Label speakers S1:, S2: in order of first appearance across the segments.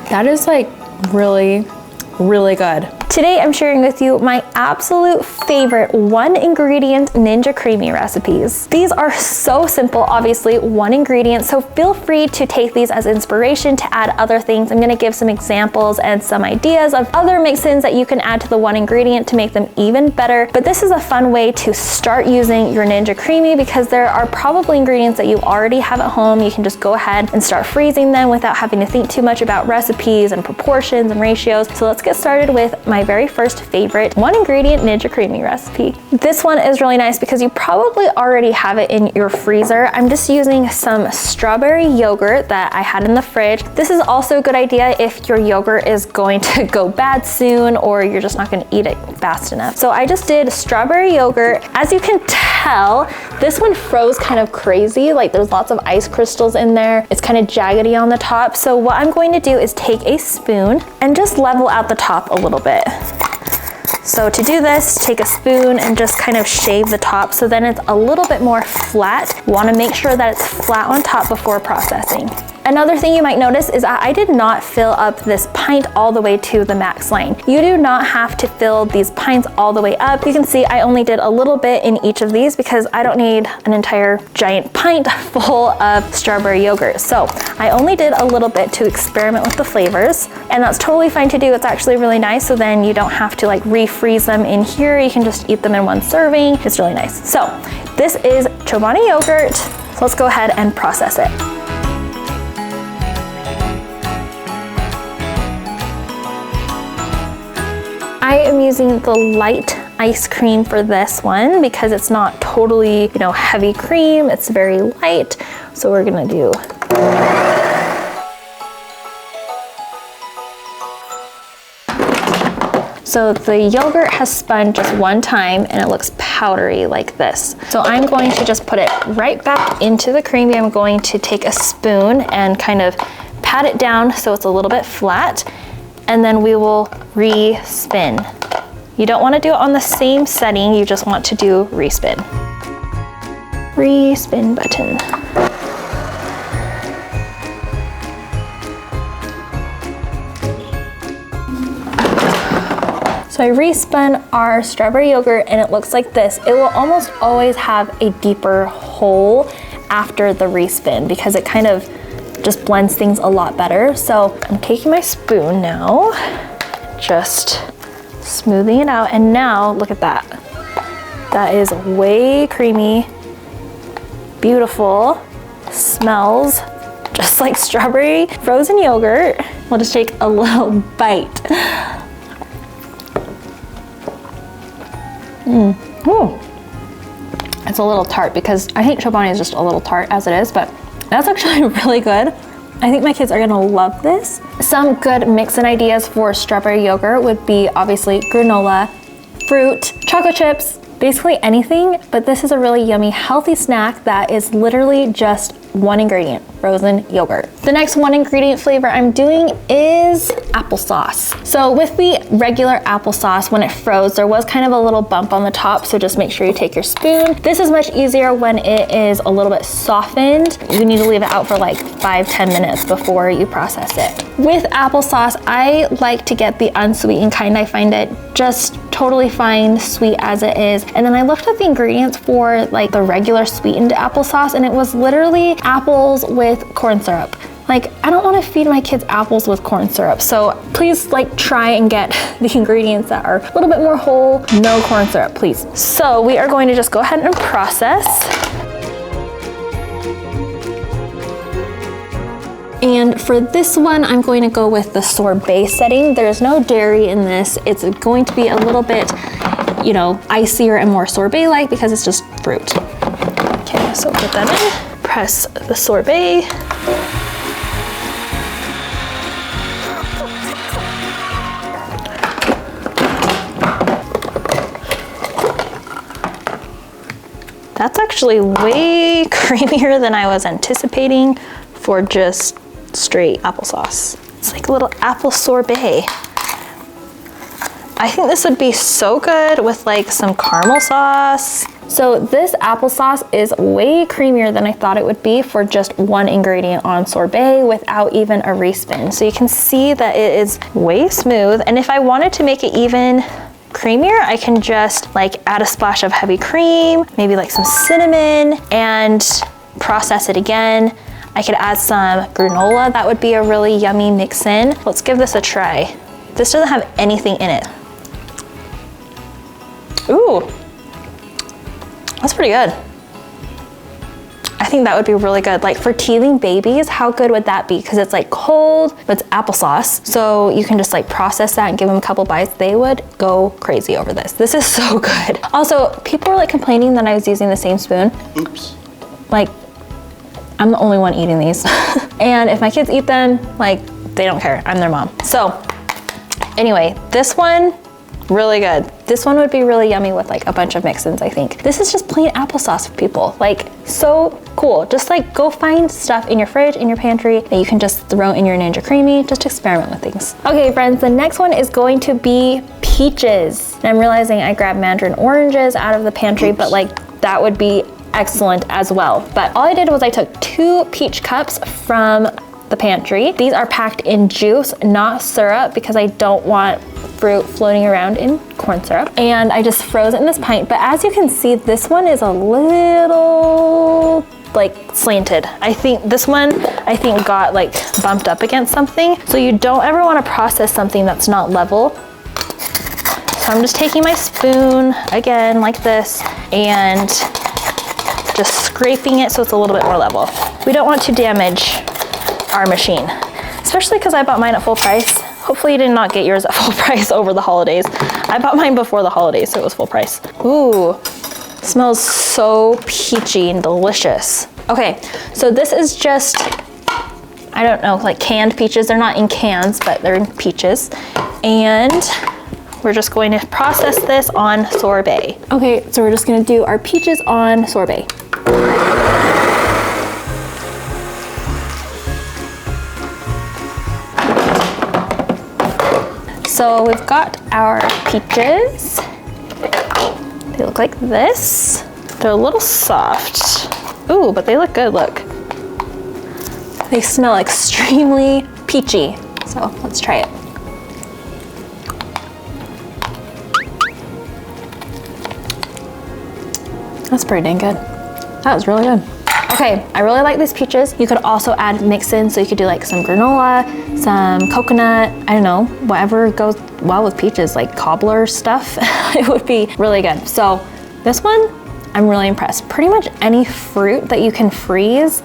S1: That is like really, really good.
S2: Today I'm sharing with you my absolute favorite 1-ingredient Ninja Creami recipes. These are so simple, obviously 1 ingredient, so feel free to take these as inspiration to add other things. I'm gonna give some examples and some ideas of other mix-ins that you can add to the 1 ingredient to make them even better. But this is a fun way to start using your Ninja Creami because there are probably ingredients that you already have at home. You can just go ahead and start freezing them without having to think too much about recipes and proportions and ratios. So let's get started with my very first favorite 1-ingredient Ninja Creami recipe. This one is really nice because you probably already have it in your freezer. I'm just using some strawberry yogurt that I had in the fridge. This is also a good idea if your yogurt is going to go bad soon or you're just not going to eat it fast enough. So I just did strawberry yogurt. As you can tell, this one froze kind of crazy. Like there's lots of ice crystals in there. It's kind of jaggedy on the top. So what I'm going to do is take a spoon and just level out the top a little bit. So to do this, take a spoon and just kind of shave the top so then it's a little bit more flat. You want to make sure that it's flat on top before processing. Another thing you might notice is that I did not fill up this pint all the way to the max line. You do not have to fill these pints all the way up. You can see I only did a little bit in each of these because I don't need an entire giant pint full of strawberry yogurt. So I only did a little bit to experiment with the flavors, and that's totally fine to do. It's actually really nice, so then you don't have to like refreeze them in here. You can just eat them in one serving. It's really nice. So this is Chobani yogurt. So let's go ahead and process it. I am using the light ice cream for this one because it's not totally, heavy cream. It's very light. So we're gonna do. So the yogurt has spun just one time and it looks powdery like this. So I'm going to just put it right back into the cream. I'm going to take a spoon and kind of pat it down so it's a little bit flat. And then we will re-spin. You don't want to do it on the same setting, you just want to do re-spin. Re-spin button. So I re-spun our strawberry yogurt and it looks like this. It will almost always have a deeper hole after the re-spin because it kind of just blends things a lot better. So I'm taking my spoon now, just smoothing it out. And now look at that. That is way creamy, beautiful, smells just like strawberry frozen yogurt. We'll just take a little bite. It's a little tart because I think Chobani is just a little tart as it is, but that's actually really good. I think my kids are gonna love this. Some good mix-in ideas for strawberry yogurt would be obviously granola, fruit, chocolate chips, basically anything, but this is a really yummy, healthy snack that is literally just 1 ingredient, frozen yogurt. The next 1 ingredient flavor I'm doing is applesauce. So with the regular applesauce, when it froze, there was kind of a little bump on the top, so just make sure you take your spoon. This is much easier when it is a little bit softened. You need to leave it out for like 5-10 minutes before you process it. With applesauce, I like to get the unsweetened kind. I find it just totally fine, sweet as it is. And then I looked at the ingredients for like the regular sweetened applesauce, and it was literally apples with corn syrup. Like, I don't want to feed my kids apples with corn syrup. So please try and get the ingredients that are a little bit more whole, no corn syrup, please. So we are going to just go ahead and process. And for this one, I'm going to go with the sorbet setting. There's no dairy in this. It's going to be a little bit, icier and more sorbet-like because it's just fruit. Okay, so put that in. Press the sorbet. That's actually way creamier than I was anticipating for just straight applesauce. It's like a little apple sorbet. I think this would be so good with like some caramel sauce. So this applesauce is way creamier than I thought it would be for just one ingredient on sorbet without even a respin. So you can see that it is way smooth. And if I wanted to make it even creamier, I can just like add a splash of heavy cream, maybe like some cinnamon, and process it again. I could add some granola. That would be a really yummy mix in. Let's give this a try. This doesn't have anything in it. Ooh, that's pretty good. I think that would be really good. Like for teething babies, how good would that be? Because it's like cold, but it's applesauce. So you can just like process that and give them a couple bites. They would go crazy over this. This is so good. Also, people were like complaining that I was using the same spoon.
S3: Oops.
S2: Like, I'm the only one eating these. And if my kids eat them, like, they don't care. I'm their mom. So anyway, this one, really good. This one would be really yummy with like a bunch of mix-ins, I think. This is just plain applesauce for people. Like, so cool. Just like go find stuff in your fridge, in your pantry that you can just throw in your Ninja Creami. Just experiment with things. Okay, friends, the next one is going to be peaches. And I'm realizing I grabbed mandarin oranges out of the pantry, but like that would be excellent as well. But all I did was I took 2 peach cups from the pantry. These are packed in juice, not syrup, because I don't want fruit floating around in corn syrup. And I just froze it in this pint. But as you can see, this one is a little like slanted. I think this one, got like bumped up against something. So you don't ever want to process something that's not level. So I'm just taking my spoon again like this and just scraping it so it's a little bit more level. We don't want to damage our machine, especially because I bought mine at full price. Hopefully you did not get yours at full price over the holidays. I bought mine before the holidays, so it was full price. Ooh, smells so peachy and delicious. Okay, so this is just, I don't know, like canned peaches. They're not in cans, but they're in peaches. And we're just going to process this on sorbet. Okay, so we're just gonna do our peaches on sorbet. So we've got our peaches. They look like this. They're a little soft. Ooh, but they look good, look. They smell extremely peachy. So let's try it. That's pretty dang good. That was really good. Okay, I really like these peaches. You could also add mix-ins, so you could do like some granola, some coconut, I don't know, whatever goes well with peaches, like cobbler stuff. It would be really good. So this one, I'm really impressed. Pretty much any fruit that you can freeze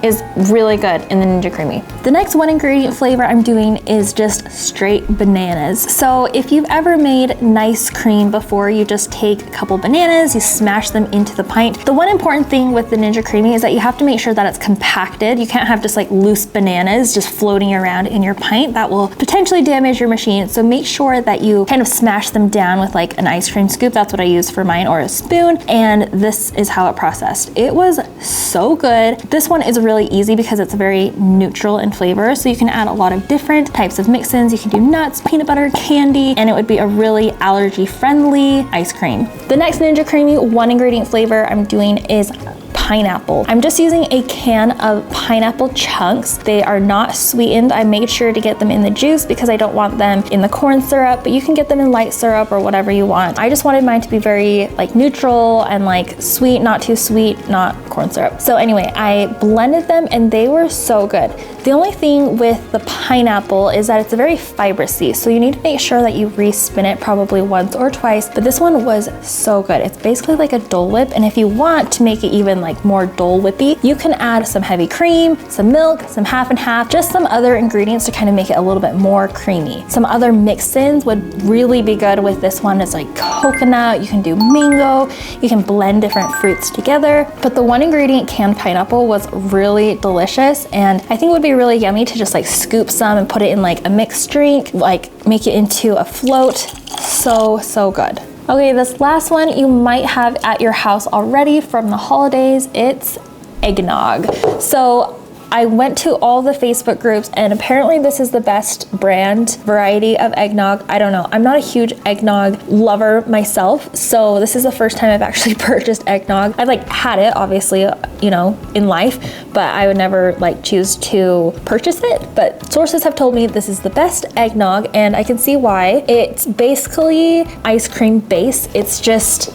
S2: is really good in the Ninja Creami. The next 1 ingredient flavor I'm doing is just straight bananas. So if you've ever made nice cream before, you just take a couple bananas, you smash them into the pint. The one important thing with the Ninja Creami is that you have to make sure that it's compacted. You can't have just like loose bananas just floating around in your pint. That will potentially damage your machine. So make sure that you kind of smash them down with like an ice cream scoop. That's what I use for mine, or a spoon. And this is how it processed. It was so good. This one is really easy because it's very neutral in flavor. So you can add a lot of different types of mix-ins. You can do nuts, peanut butter, candy, and it would be a really allergy-friendly ice cream. The next Ninja Creami 1 ingredient flavor I'm doing is pineapple. I'm just using a can of pineapple chunks. They are not sweetened. I made sure to get them in the juice because I don't want them in the corn syrup, but you can get them in light syrup or whatever you want. I just wanted mine to be very like neutral and like sweet, not too sweet, not corn syrup. So anyway, I blended them and they were so good. The only thing with the pineapple is that it's very fibrous-y, so you need to make sure that you re-spin it probably once or twice, but this one was so good. It's basically like a Dole Whip, and if you want to make it even like more Dole Whippy, you can add some heavy cream, some milk, some half and half, just some other ingredients to kind of make it a little bit more creamy. Some other mix-ins would really be good with this one. It's like coconut, you can do mango, you can blend different fruits together, but the 1 ingredient canned pineapple was really delicious, and I think it would be really yummy to just like scoop some and put it in like a mixed drink, like make it into a float. So good. Okay, this last one you might have at your house already from the holidays. It's eggnog. So I went to all the Facebook groups and apparently this is the best brand variety of eggnog. I don't know. I'm not a huge eggnog lover myself, so this is the first time I've actually purchased eggnog. I've like had it obviously, you know, in life, but I would never like choose to purchase it. But sources have told me this is the best eggnog and I can see why. It's basically ice cream base. It's just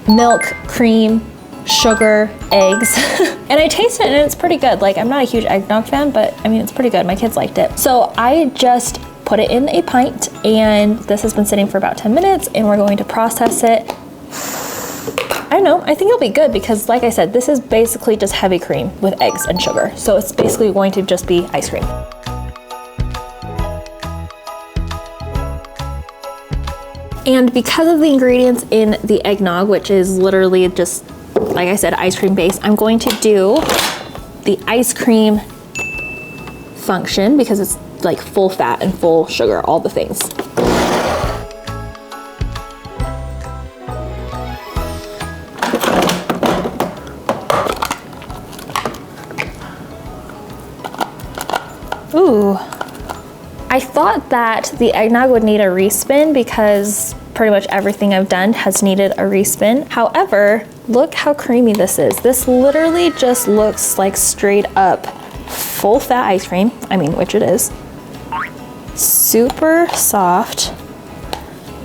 S2: milk, cream, sugar, eggs. And I tasted it and it's pretty good. Like, I'm not a huge eggnog fan, but I mean, it's pretty good. My kids liked it. So I just put it in a pint and this has been sitting for about 10 minutes and we're going to process it. I don't know, I think it'll be good because like I said, this is basically just heavy cream with eggs and sugar. So it's basically going to just be ice cream. And because of the ingredients in the eggnog, which is literally just, like I said, ice cream base, I'm going to do the ice cream function because it's like full fat and full sugar, all the things. Ooh. I thought that the eggnog would need a respin because pretty much everything I've done has needed a respin. However, look how creamy this is. This literally just looks like straight up full fat ice cream. I mean, which it is. Super soft.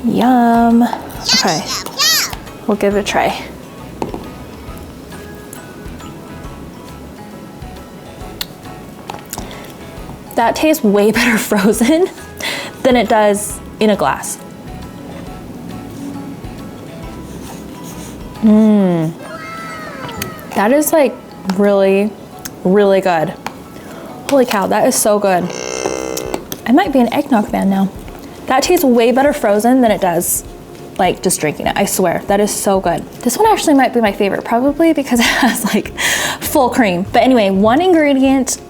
S2: Yum. Okay, we'll give it a try. That tastes way better frozen than it does in a glass. That is like really, really good. Holy cow, that is so good. I might be an eggnog fan now. That tastes way better frozen than it does like just drinking it. I swear, that is so good. This one actually might be my favorite, probably because it has like full cream. But anyway, one ingredient,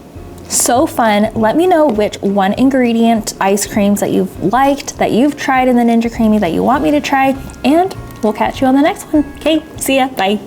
S2: so fun. Let me know which one ingredient ice creams that you've liked, that you've tried in the Ninja Creami that you want me to try, and we'll catch you on the next one. Okay, see ya, bye.